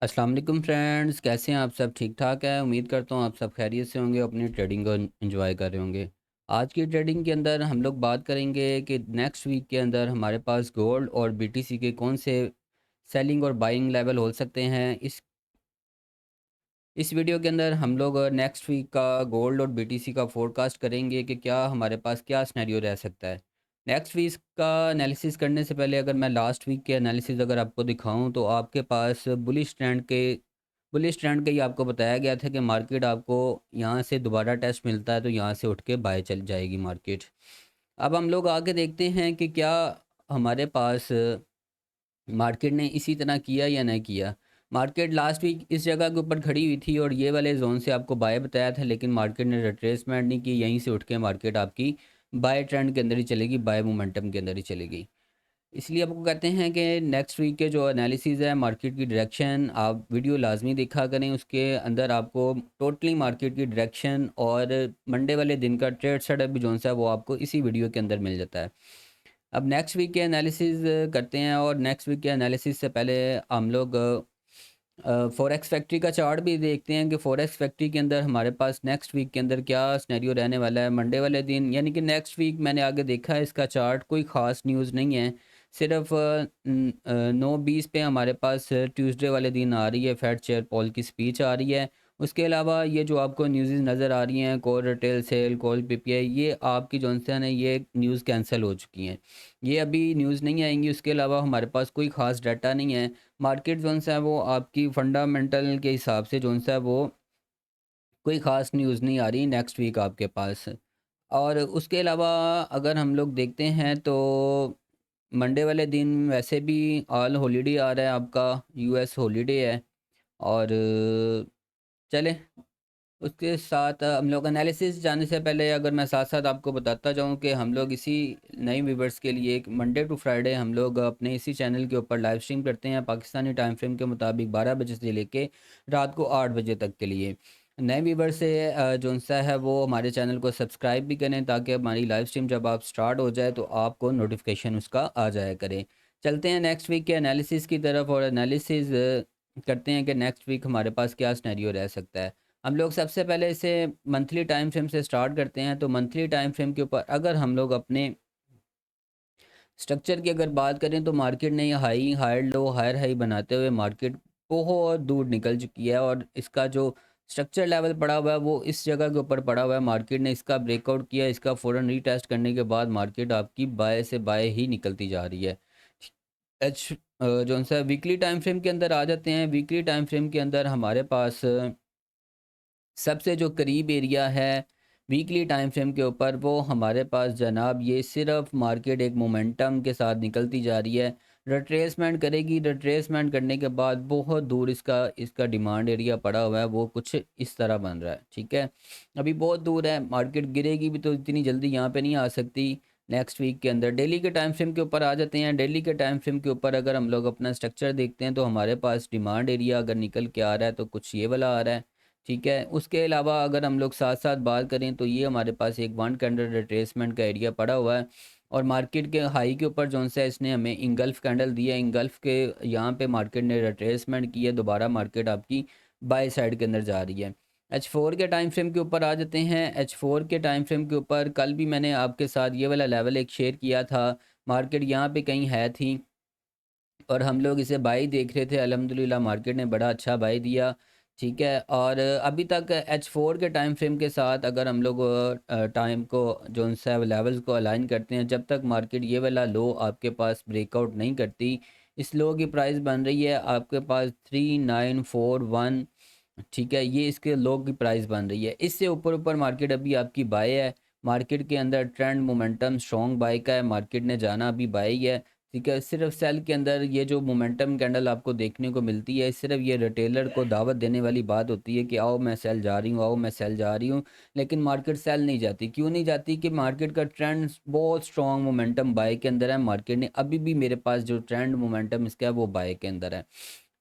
अस्सलाम वालेकुम फ्रेंड्स, कैसे हैं आप सब? ठीक ठाक है। उम्मीद करता हूँ आप सब खैरियत से होंगे, अपनी ट्रेडिंग को एंजॉय कर रहे होंगे। आज की ट्रेडिंग के अंदर हम लोग बात करेंगे कि नेक्स्ट वीक के अंदर हमारे पास गोल्ड और बीटीसी के कौन से सेलिंग और बाइंग लेवल हो सकते हैं। इस वीडियो के अंदर हम लोग नेक्स्ट वीक का गोल्ड और बीटीसी का फोरकास्ट करेंगे कि क्या हमारे पास क्या सिनेरियो रह सकता है। नेक्स्ट वीक का एनालिसिस करने से पहले अगर मैं लास्ट वीक के एनालिसिस अगर आपको दिखाऊं तो आपके पास बुलिश ट्रेंड के ही आपको बताया गया था कि मार्केट आपको यहाँ से दोबारा टेस्ट मिलता है तो यहाँ से उठ के बाय चल जाएगी मार्केट। अब हम लोग आगे देखते हैं कि क्या हमारे पास मार्केट ने इसी तरह किया या नहीं किया। मार्केट लास्ट वीक इस जगह के ऊपर खड़ी हुई थी और ये वाले जोन से आपको बाय बताया था, लेकिन मार्केट ने रिट्रेसमेंट नहीं की। यहीं से उठ के मार्केट आपकी बाय ट्रेंड के अंदर ही चलेगी, बाय मोमेंटम के अंदर ही चलेगी। इसलिए आपको कहते हैं कि नेक्स्ट वीक के जो एनालिसिस है मार्केट की डायरेक्शन, आप वीडियो लाजमी देखा करें। उसके अंदर आपको टोटली मार्केट की डायरेक्शन और मंडे वाले दिन का ट्रेड सेटअप भी जो सा वो आपको इसी वीडियो के अंदर मिल जाता है। अब नेक्स्ट वीक के एनालिसिस करते हैं, और नेक्स्ट वीक के एनालिसिस से पहले हम लोग फॉरेक्स फैक्ट्री का चार्ट भी देखते हैं कि फॉरेक्स फैक्ट्री के अंदर हमारे पास नेक्स्ट वीक के अंदर क्या सिनेरियो रहने वाला है। मंडे वाले दिन यानी कि नेक्स्ट वीक मैंने आगे देखा है इसका चार्ट, कोई ख़ास न्यूज़ नहीं है। सिर्फ 9:20 पे हमारे पास ट्यूसडे वाले दिन आ रही है फेड चेयर पॉल की स्पीच आ रही है। उसके अलावा ये जो आपको न्यूज़ नज़र आ रही हैं, core retail sale, core PPI, ये आपकी जॉनसन है, ये न्यूज़ कैंसिल हो चुकी हैं। ये अभी न्यूज़ नहीं आएंगी। उसके अलावा हमारे पास कोई ख़ास डाटा नहीं है। मार्केट जोन-सा है वो आपकी फंडामेंटल के हिसाब से जोन-सा है वो कोई ख़ास न्यूज़ नहीं आ रही नेक्स्ट वीक आपके पास। और उसके अलावा अगर हम लोग देखते हैं तो मंडे वाले दिन वैसे भी ऑल हॉलिडे आ रहा है आपका, यूएस हॉलिडे है। और चलें उसके साथ हम लोग एनालिसिस जाने से पहले अगर मैं साथ-साथ आपको बताता जाऊँ कि हम लोग इसी नए व्यूवर्स के लिए एक मंडे टू फ्राइडे हम लोग अपने इसी चैनल के ऊपर लाइव स्ट्रीम करते हैं पाकिस्तानी टाइम फ्रेम के मुताबिक 12 बजे से लेके रात को 8 बजे तक के लिए। नए व्यूवर्स से जो-सा है वो हमारे चैनल को सब्सक्राइब भी करें ताकि हमारी लाइव स्ट्रीम जब आप स्टार्ट हो जाए तो आपको नोटिफ़िकेशन उसका आ जाया करे। चलते हैं नेक्स्ट वीक के एनालिसिस की तरफ और एनालिसिस करते हैं कि नेक्स्ट वीक हमारे पास क्या सिनेरियो रह सकता है। हम लोग सबसे पहले इसे मंथली टाइम फ्रेम से स्टार्ट करते हैं। तो मंथली टाइम फ्रेम के ऊपर अगर हम लोग अपने स्ट्रक्चर की अगर बात करें तो मार्केट ने ये high higher low higher high बनाते हुए मार्केट बहुत दूर निकल चुकी है, और इसका जो स्ट्रक्चर लेवल पड़ा हुआ है वो इस जगह के ऊपर पड़ा हुआ है। मार्केट ने इसका ब्रेकआउट किया, इसका फ़ौरन रीटेस्ट करने के बाद मार्केट आपकी बाय से बाय ही निकलती जा रही है। जो सा वीकली टाइम फ्रेम के अंदर आ जाते हैं। वीकली टाइम फ्रेम के अंदर हमारे पास सबसे जो करीब एरिया है वीकली टाइम फ्रेम के ऊपर वो हमारे पास जनाब, ये सिर्फ मार्केट एक मोमेंटम के साथ निकलती जा रही है, रिट्रेसमेंट करेगी। रिट्रेसमेंट करने के बाद बहुत दूर इसका इसका डिमांड एरिया पड़ा हुआ है, वो कुछ इस तरह बन रहा है। ठीक है, अभी बहुत दूर है, मार्केट गिरेगी भी तो इतनी जल्दी यहाँ पे नहीं आ सकती। नेक्स्ट वीक के अंदर डेली के टाइम फ्रेम के ऊपर आ जाते हैं। डेली के टाइम फ्रेम के ऊपर अगर हम लोग अपना स्ट्रक्चर देखते हैं तो हमारे पास डिमांड एरिया अगर निकल के आ रहा है तो कुछ ये वाला आ रहा है। ठीक है, उसके अलावा अगर हम लोग साथ-साथ बात करें तो ये हमारे पास एक वन कैंडल रिट्रेसमेंट का एरिया पड़ा हुआ है, और मार्केट के हाई के ऊपर जौन-सा इसने हमें इंगल्फ कैंडल दिया है। इंगल्फ के यहाँ पे मार्केट ने रिट्रेसमेंट की है, दोबारा मार्केट आपकी बाय साइड के अंदर जा रही है। H4 के टाइम फ्रेम के ऊपर आ जाते हैं। H4 के टाइम फ्रेम के ऊपर कल भी मैंने आपके साथ ये वाला लेवल एक शेयर किया था। मार्केट यहाँ पे कहीं है थी और हम लोग इसे बाई देख रहे थे। अल्हम्दुलिल्लाह मार्केट ने बड़ा अच्छा बाई दिया। ठीक है, और अभी तक H4 के टाइम फ्रेम के साथ अगर हम लोग टाइम को जो सा लेवल्स को अलाइन करते हैं, जब तक मार्केट ये वाला लो आपके पास ब्रेकआउट नहीं करती, इस लो की प्राइस बन रही है आपके पास 3941। ठीक है, ये इसके लो की प्राइस बन रही है। इससे ऊपर ऊपर मार्केट अभी आपकी बाय है। मार्केट के अंदर ट्रेंड मोमेंटम स्ट्रॉन्ग बाय का है, मार्केट ने जाना अभी बाय ही है। ठीक है, सिर्फ सेल के अंदर ये जो मोमेंटम कैंडल आपको देखने को मिलती है, सिर्फ ये रिटेलर को दावत देने वाली बात होती है कि आओ मैं सेल जा रही हूँ, आओ मैं सेल जा रही हूँ। लेकिन मार्केट सेल नहीं जाती। क्यों नहीं जाती? कि मार्केट का ट्रेंड बहुत स्ट्रॉन्ग मोमेंटम बाय के अंदर है। मार्केट ने अभी भी मेरे पास जो ट्रेंड मोमेंटम इसका है वो बाय के अंदर है।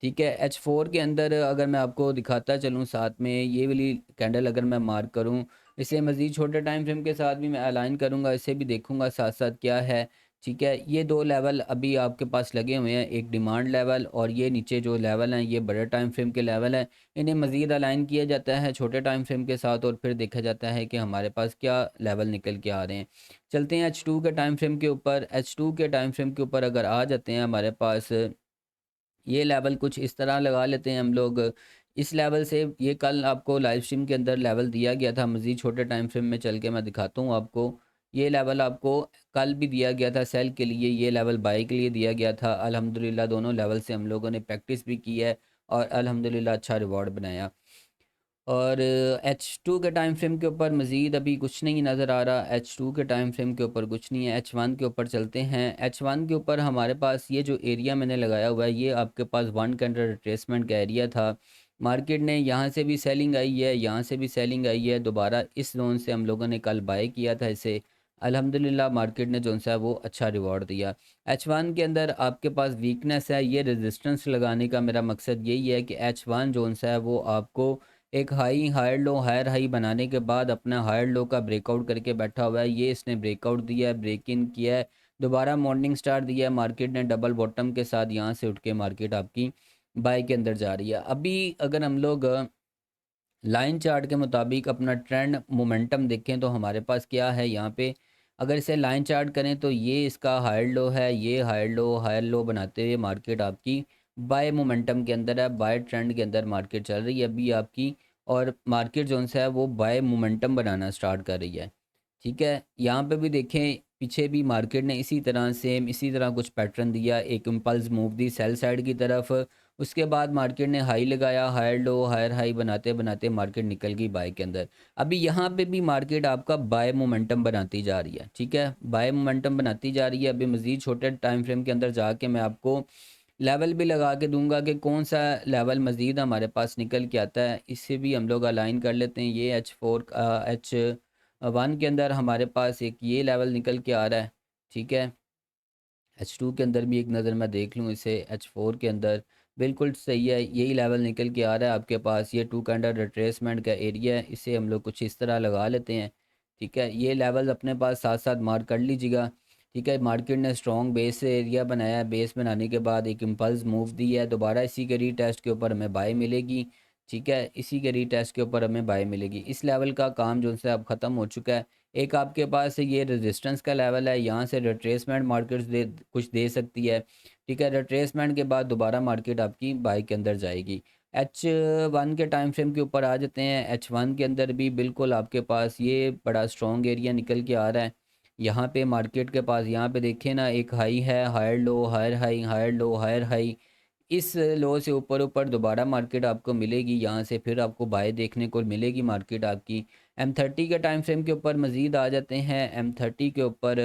ठीक है, H4 के अंदर अगर मैं आपको दिखाता चलूँ साथ में ये वाली कैंडल अगर मैं मार्क करूँ, इसे मज़ीद छोटे टाइम फ्रेम के साथ भी मैं अलाइन करूँगा, इसे भी देखूँगा साथ-साथ क्या है। ठीक है, ये 2 लेवल अभी आपके पास लगे हुए हैं, एक डिमांड लेवल और ये नीचे जो लेवल हैं ये बड़े टाइम फ्रेम के लेवल हैं। इन्हें मज़ीद अलाइन किया जाता है छोटे टाइम फ्रेम के साथ और फिर देखा जाता है कि हमारे पास क्या लेवल निकल के आ रहे हैं। चलते हैं H2 के टाइम फ्रेम के ऊपर। H2 के टाइम फ्रेम के ऊपर अगर आ जाते हैं हमारे पास ये लेवल कुछ इस तरह लगा लेते हैं हम लोग। इस लेवल से ये कल आपको लाइव स्ट्रीम के अंदर लेवल दिया गया था, मज़ीद छोटे टाइम फ्रेम में चल के मैं दिखाता हूँ आपको। ये लेवल आपको कल भी दिया गया था सेल के लिए, ये लेवल बाई के लिए दिया गया था। अल्हम्दुलिल्लाह दोनों लेवल से हम लोगों ने प्रैक्टिस भी की है और अल्हम्दुलिल्लाह अच्छा रिवॉर्ड बनाया। और H2 के टाइम फ्रेम के ऊपर मज़ीद अभी कुछ नहीं नज़र आ रहा। H2 के टाइम फ्रेम के ऊपर कुछ नहीं है। H1 के ऊपर चलते हैं। H1 के ऊपर हमारे पास ये जो एरिया मैंने लगाया हुआ है ये आपके पास 1 कैंडल रिट्रेसमेंट का एरिया था। मार्केट ने यहाँ से भी सेलिंग आई है, यहाँ से भी सेलिंग आई है। दोबारा इस जोन से हम लोगों ने कल बाय किया था इसे। अल्हम्दुलिल्लाह मार्केट ने जो सा है वो अच्छा रिवॉर्ड दिया। H1 के अंदर आपके पास वीकनेस है, ये रेजिस्टेंस लगाने का मेरा मकसद यही है कि H1 जोन सा है वो आपको एक high higher low higher high बनाने के बाद अपना हायर लो का ब्रेकआउट करके बैठा हुआ है। ये इसने ब्रेकआउट दिया है, ब्रेक इन किया है, दोबारा मॉर्निंग स्टार दिया है। मार्केट ने डबल बॉटम के साथ यहाँ से उठ के मार्केट आपकी बाय के अंदर जा रही है। अभी अगर हम लोग लाइन चार्ट के मुताबिक अपना ट्रेंड मोमेंटम देखें तो हमारे पास क्या है यहाँ पे। अगर इसे लाइन चार्ट करें तो ये इसका हायर लो है, ये हायर लो बनाते हुए मार्केट आपकी बाय मोमेंटम के अंदर है, बाय ट्रेंड के अंदर मार्केट चल रही है अभी आपकी। और मार्केट जो सा है वो बाय मोमेंटम बनाना स्टार्ट कर रही है। ठीक है, यहाँ पे भी देखें पीछे भी मार्केट ने इसी तरह सेम इसी तरह कुछ पैटर्न दिया, एक इम्पल्स मूव दी सेल साइड की तरफ। उसके बाद मार्केट ने हाई लगाया, हायर लो हायर हाई बनाते बनाते मार्केट निकल गई बाय के अंदर। अभी यहाँ पे भी मार्केट आपका बाय मोमेंटम बनाती जा रही है। ठीक है, बाय मोमेंटम बनाती जा रही है। अभी मज़ीद छोटे टाइम फ्रेम के अंदर जाके मैं आपको लेवल भी लगा के दूंगा कि कौन सा लेवल मज़ीद हमारे पास निकल के आता है। इससे भी हम लोग अलाइन कर लेते हैं। ये H1 के अंदर हमारे पास एक ये लेवल निकल के आ रहा है। ठीक है, H2 के अंदर भी एक नज़र मैं देख लूँ इसे। H4 के अंदर बिल्कुल सही है, यही लेवल निकल के आ रहा है आपके पास। ये 2 कैंडल रिट्रेसमेंट का एरिया है, इसे हम लोग कुछ इस तरह लगा लेते हैं। ठीक है, ये लेवल अपने पास साथ साथ मार्क कर लीजिएगा। ठीक है, मार्केट ने स्ट्रॉन्ग बेस से एरिया बनाया है, बेस बनाने के बाद एक इम्पल्स मूव दी है, दोबारा इसी के रीटेस्ट के ऊपर हमें बाय मिलेगी। ठीक है, इसी के रीटेस्ट के ऊपर हमें बाय मिलेगी। इस लेवल का काम जो है अब ख़त्म हो चुका है। एक आपके पास ये रेजिस्टेंस का लेवल है, यहाँ से रिट्रेसमेंट मार्केट दे कुछ दे सकती है। ठीक है, रिट्रेसमेंट के बाद दोबारा मार्केट आपकी बाई के अंदर जाएगी। H1 के टाइम फ्रेम के ऊपर आ जाते हैं। H1 के अंदर भी बिल्कुल आपके पास ये बड़ा स्ट्रॉन्ग एरिया निकल के आ रहा है। यहाँ पे मार्केट के पास यहाँ पे देखें ना, एक हाई है, higher low higher high, higher low higher high. इस लो से ऊपर ऊपर दोबारा मार्केट आपको मिलेगी, यहाँ से फिर आपको बाय देखने को मिलेगी मार्केट आपकी। M30 के टाइम फ्रेम के ऊपर मज़ीद आ जाते हैं। M30 के ऊपर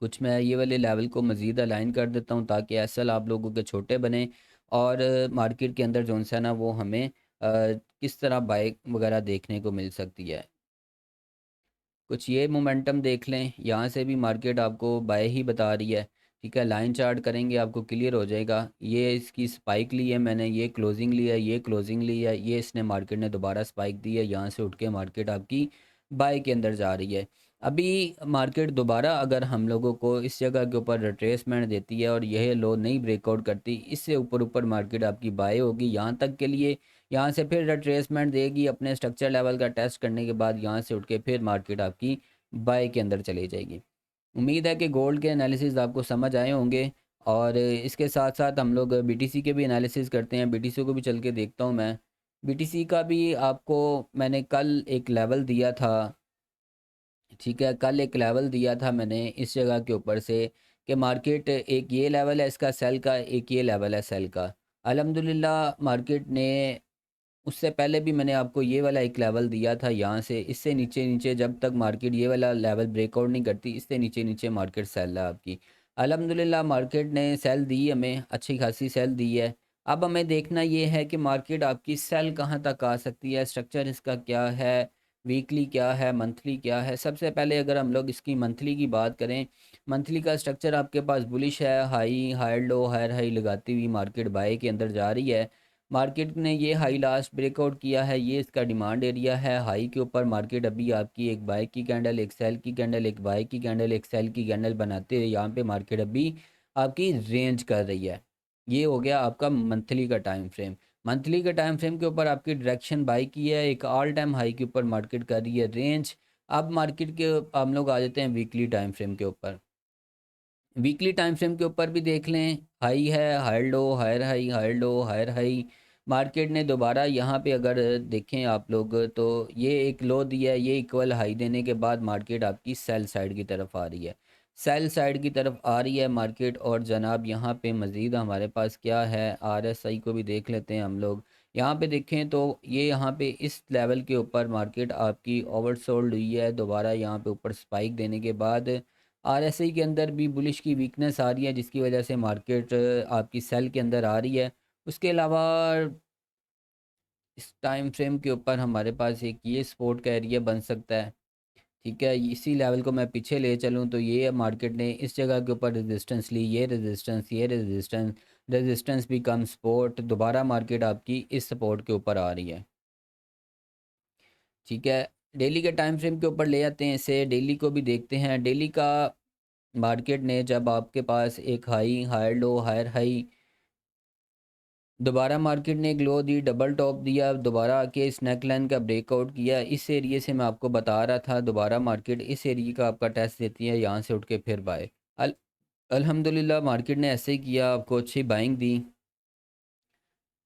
कुछ मैं ये वाले लेवल को मज़ीद अलाइन कर देता हूँ ताकि एसएल आप लोगों के छोटे बने और मार्केट के अंदर जो सा ना वो हमें किस तरह बाइक वगैरह देखने को मिल सकती है। कुछ ये मोमेंटम देख लें, यहाँ से भी मार्केट आपको बाय ही बता रही है। ठीक है, लाइन चार्ट करेंगे आपको क्लियर हो जाएगा। ये इसकी स्पाइक ली है मैंने, ये क्लोजिंग ली है, ये क्लोजिंग ली है, ये इसने मार्केट ने दोबारा स्पाइक दी है, यहाँ से उठ के मार्केट आपकी बाय के अंदर जा रही है। अभी मार्केट दोबारा अगर हम लोगों को इस जगह के ऊपर रिट्रेसमेंट देती है और यह लो नहीं ब्रेकआउट करती, इससे ऊपर ऊपर मार्केट आपकी बाय होगी यहाँ तक के लिए। यहाँ से फिर रिट्रेसमेंट देगी अपने स्ट्रक्चर लेवल का टेस्ट करने के बाद, यहाँ से उठ के फिर मार्केट आपकी बाय के अंदर चली जाएगी। उम्मीद है कि गोल्ड के एनालिसिस आपको समझ आए होंगे। और इसके साथ साथ हम लोग बीटीसी के भी एनालिसिस करते हैं। बीटीसी को भी चल के देखता हूँ मैं। बीटीसी का भी आपको मैंने कल एक लेवल दिया था। ठीक है, कल एक लेवल दिया था मैंने इस जगह के ऊपर से कि मार्केट एक ये लेवल है इसका सेल का, एक ये लेवल है सेल का। अल्हम्दुलिल्लाह मार्केट ने उससे पहले भी मैंने आपको ये वाला एक लेवल दिया था, यहाँ से इससे नीचे नीचे जब तक मार्केट ये वाला लेवल ब्रेकआउट नहीं करती, इससे नीचे नीचे मार्केट सेल है आपकी। अल्हम्दुलिल्लाह मार्केट ने सेल दी, हमें अच्छी खासी सेल दी है। अब हमें देखना ये है कि मार्केट आपकी सेल कहाँ तक आ सकती है, स्ट्रक्चर इसका क्या है, वीकली क्या है, मंथली क्या है। सबसे पहले अगर हम लोग इसकी मंथली की बात करें, मंथली का स्ट्रक्चर आपके पास बुलिश है, high higher low higher high लगाती हुई मार्केट बाय के अंदर जा रही है। मार्केट ने ये हाई लास्ट ब्रेकआउट किया है, ये इसका डिमांड एरिया है। हाई के ऊपर मार्केट अभी आपकी एक बाय की कैंडल, एक सेल की कैंडल, एक बाय की कैंडल, एक सेल की कैंडल बनाते हैं। यहाँ पे मार्केट अभी आपकी रेंज कर रही है। ये हो गया आपका मंथली का टाइम फ्रेम। मंथली के टाइम फ्रेम के ऊपर आपकी डायरेक्शन बाई की है, एक ऑल टाइम हाई के ऊपर मार्केट कर रही है रेंज। अब मार्केट के हम लोग आ जाते हैं वीकली टाइम फ्रेम के ऊपर। वीकली टाइम फ्रेम के ऊपर भी देख लें, हाई है, higher low, higher high, higher low, higher high. Market ने दोबारा यहाँ पे अगर देखें आप लोग तो ये एक लो दिया है, ये इक्वल हाई देने के बाद मार्केट आपकी सेल साइड की तरफ आ रही है। सेल साइड की तरफ आ रही है मार्केट। और जनाब यहाँ पे मज़ीद हमारे पास क्या है, आरएसआई को भी देख लेते हैं हम लोग। यहाँ पे देखें तो ये यहाँ पे इस लेवल के ऊपर मार्केट आपकी ओवरसोल्ड हुई है। दोबारा यहाँ पे ऊपर स्पाइक देने के बाद आरएसआई के अंदर भी बुलिश की वीकनेस आ रही है, जिसकी वजह से मार्केट आपकी सेल के अंदर आ रही है। उसके अलावा इस टाइम फ्रेम के ऊपर हमारे पास एक ये सपोर्ट का एरिया बन सकता है। ठीक है, इसी लेवल को मैं पीछे ले चलूँ तो ये मार्केट ने इस जगह के ऊपर रेजिस्टेंस ली, ये रेजिस्टेंस, ये रेजिस्टेंस, रेजिस्टेंस भी कम सपोर्ट, दोबारा मार्केट आपकी इस सपोर्ट के ऊपर आ रही है। ठीक है, डेली के टाइम फ्रेम के ऊपर ले आते हैं इसे, डेली को भी देखते हैं। डेली का मार्केट ने जब आपके पास एक high, higher low, higher high, दोबारा मार्केट ने ग्लो दी, डबल टॉप दिया, दोबारा आके इस नेक लाइन का ब्रेकआउट किया। इस एरिए से मैं आपको बता रहा था दोबारा मार्केट इस एरिए का आपका टेस्ट देती है, यहाँ से उठ के फिर बाय। अल अल्हम्दुलिल्लाह मार्केट ने ऐसे ही किया, आपको अच्छी बाइंग दी।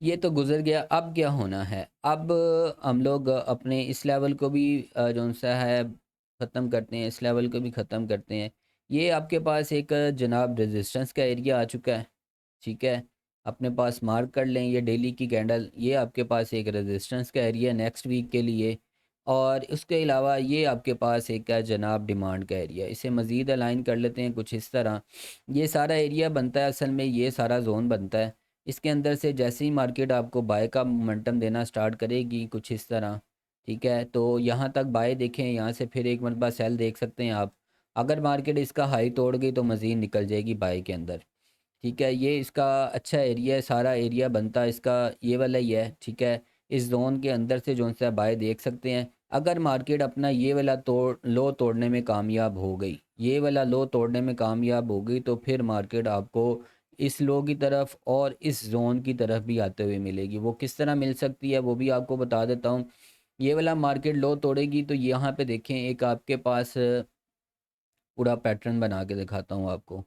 ये तो गुजर गया, अब क्या होना है? अब हम लोग अपने इस लेवल को भी जो सा है ख़त्म करते हैं, इस लेवल को भी ख़त्म करते हैं। ये आपके पास एक जनाब रेजिस्टेंस का एरिया आ चुका है। ठीक है, अपने पास मार्क कर लें ये डेली की कैंडल, ये आपके पास एक रेजिस्टेंस का एरिया नेक्स्ट वीक के लिए। और उसके अलावा ये आपके पास एक है जनाब डिमांड का एरिया। इसे मज़ीद अलाइन कर लेते हैं कुछ इस तरह। ये सारा एरिया बनता है, असल में ये सारा जोन बनता है। इसके अंदर से जैसे ही मार्केट आपको बाय का मोमेंटम देना स्टार्ट करेगी कुछ इस तरह, ठीक है, तो यहाँ तक बाय देखें, यहाँ से फिर एक मरतबा सेल देख सकते हैं आप। अगर मार्केट इसका हाई तोड़ गई तो मज़ीद निकल जाएगी बाय के अंदर। ठीक है, ये इसका अच्छा एरिया है, सारा एरिया बनता है इसका ये वाला ही है। ठीक है, इस जोन के अंदर से जो सा बाय देख सकते हैं। अगर मार्केट अपना ये वाला लो तोड़ने में कामयाब हो गई, ये वाला लो तोड़ने में कामयाब हो गई, तो फिर मार्केट आपको इस लो की तरफ और इस जोन की तरफ भी आते हुए मिलेगी। वो किस तरह मिल सकती है वो भी आपको बता देता हूँ। ये वाला मार्केट लो तोड़ेगी तो यहाँ पे देखें एक आपके पास पूरा पैटर्न बना के दिखाता हूँ आपको।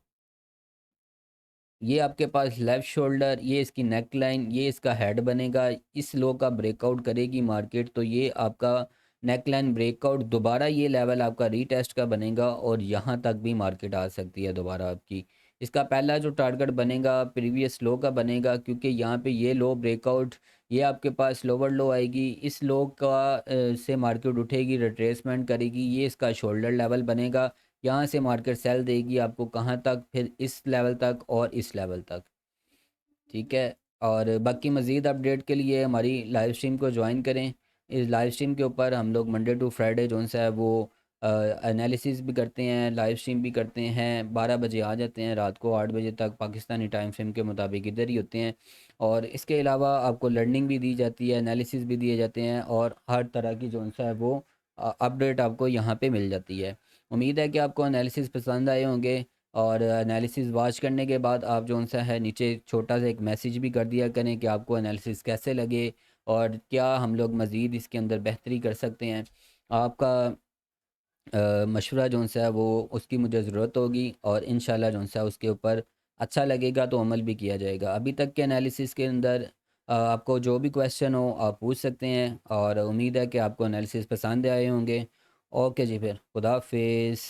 ये आपके पास लेफ़्ट शोल्डर, ये इसकी नेक लाइन, ये इसका हेड बनेगा। इस लो का ब्रेकआउट करेगी मार्केट तो ये आपका नेक लाइन ब्रेकआउट, दोबारा ये लेवल आपका रीटेस्ट का बनेगा और यहाँ तक भी मार्केट आ सकती है दोबारा आपकी। इसका पहला जो टारगेट बनेगा प्रीवियस लो का बनेगा, क्योंकि यहाँ पे ये लो ब्रेकआउट, ये आपके पास लोअर लो आएगी। इस लो का से मार्केट उठेगी, रिट्रेसमेंट करेगी, ये इसका शोल्डर लेवल बनेगा। यहाँ से मार्केट सेल देगी आपको कहाँ तक, फिर इस लेवल तक और इस लेवल तक। ठीक है, और बाकी मज़ीद अपडेट के लिए हमारी लाइव स्ट्रीम को ज्वाइन करें। इस लाइव स्ट्रीम के ऊपर हम लोग मंडे टू फ्राइडे जो सा है वो एनालिसिस भी करते हैं, लाइव स्ट्रीम भी करते हैं। 12 बजे आ जाते हैं, रात को 8 बजे तक पाकिस्तानी टाइम फ्रेम के मुताबिक इधर ही होते हैं। और इसके अलावा आपको लर्निंग भी दी जाती है, एनालिसिस भी दिए जाते हैं, और हर तरह की जो सा है वो अपडेट आपको यहाँ पे मिल जाती है। उम्मीद है कि आपको एनालिसिस पसंद आए होंगे। और एनालिसिस वॉच करने के बाद आप जो सा है नीचे छोटा सा एक मैसेज भी कर दिया करें कि आपको एनालिसिस कैसे लगे और क्या हम लोग मज़ीद इसके अंदर बेहतरी कर सकते हैं। आपका मशवरा जो सा है वो उसकी मुझे ज़रूरत होगी, और इंशाल्लाह जो सा उसके ऊपर अच्छा लगेगा तो अमल भी किया जाएगा। अभी तक के एनालिसिस के अंदर आपको जो भी क्वेश्चन हो आप पूछ सकते हैं, और उम्मीद है कि आपको एनालिसिस पसंद आए होंगे। ओके जी, फिर खुदा हाफिज़।